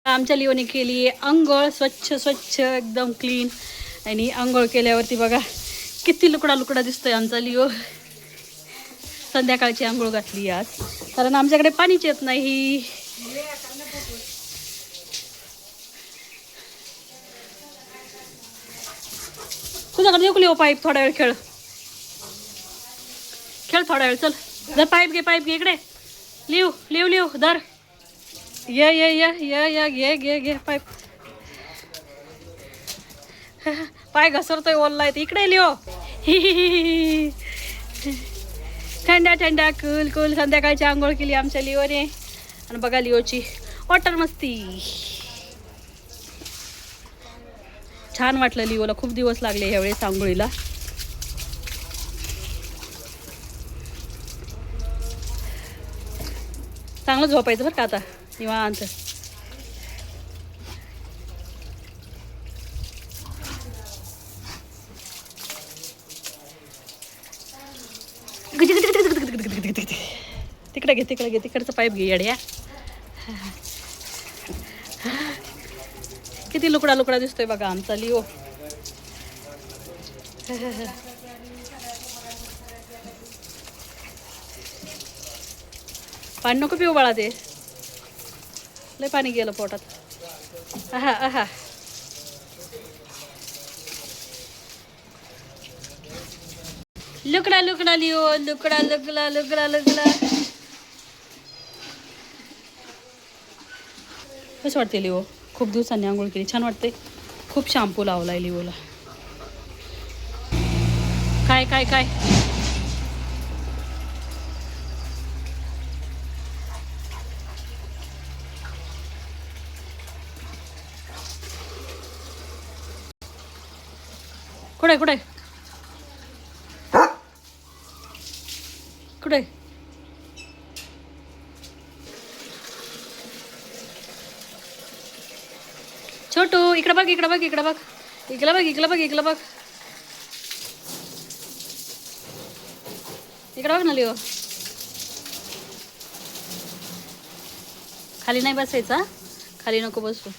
आमच्या लिओने केली अंघोळ, स्वच्छ स्वच्छ एकदम क्लीन. आणि अंघोळ केल्यावरती बघा किती लुकडा लुकडा दिसतोय आमचा लिओ. संध्याकाळची अंघोळ घातली आज, कारण आमच्याकडे पाणीच येत नाही. तुझ्याकडे येऊ लिओ पाईप, थोडा वेळ खेळ खेळ थोडा वेळ. चल जर पाईप घे इकडे. लिव लिव लिव धर. ये ये ये ये ये घे घे घे पाईप. पाय घसरतोय, ओललाय इकडे लिओ. थंडा थंडा कूल कूल संध्याकाळची आंघोळ केली आमच्या लिओने. आणि बघा लिओची वॉटर मस्ती. छान वाटलं लिओला, खूप दिवस लागले ह्यावेळेस आंघोळीला. चांगलं झोपायचं बरं का आता निवांत. तिकडे घे तिकडचं पाईप घे येड्या. किती लुकडा लुकडा दिसतोय बघा आमचा लिओ. पाणी नको पिऊ बाळा, ते लय पाणी गेलं पोटात. आहा आहा. लुकडा लुकडा लिओ, लुकडा लुकडा लुकडा लुकडा. कसं वाटते लिओ? खूप दिवसांनी आंघोळ केली, छान वाटते. खूप शॅम्पू लावलाय लिओला. काय काय काय कुठे कुठे कुठे? छोटू इकडे बघ इकडे बघ इकडे बघ इकडे बघ इकडे बघ इकडे बघ इकडे बघ ना लिओ. खाली नाही बसायचा, खाली नको बसू.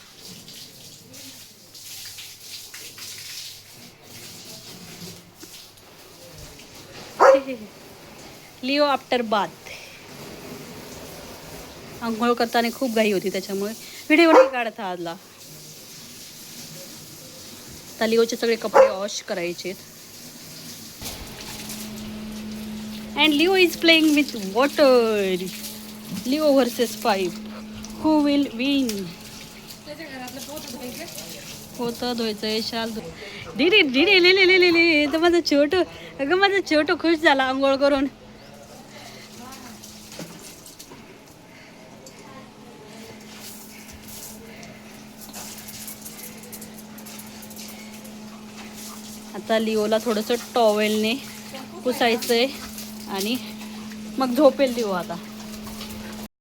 Leo after bath. आंघोळ करताना खूप घाई होती त्याच्यामुळे व्हिडिओ नाही काढत आजला. आता लिओचे सगळे कपडे वॉश करायचे. And Leo is playing with water. Leo versus pipe, who will win? पोतं धुवायचंय, शाल धुरे धीरे लिले. तर माझं छोटू, अगं माझं छोटू खुश झाला आंघोळ करून. आता लिओला थोडंसं टॉवेलने पुसायचंय आणि मग झोपेल लिओ आता.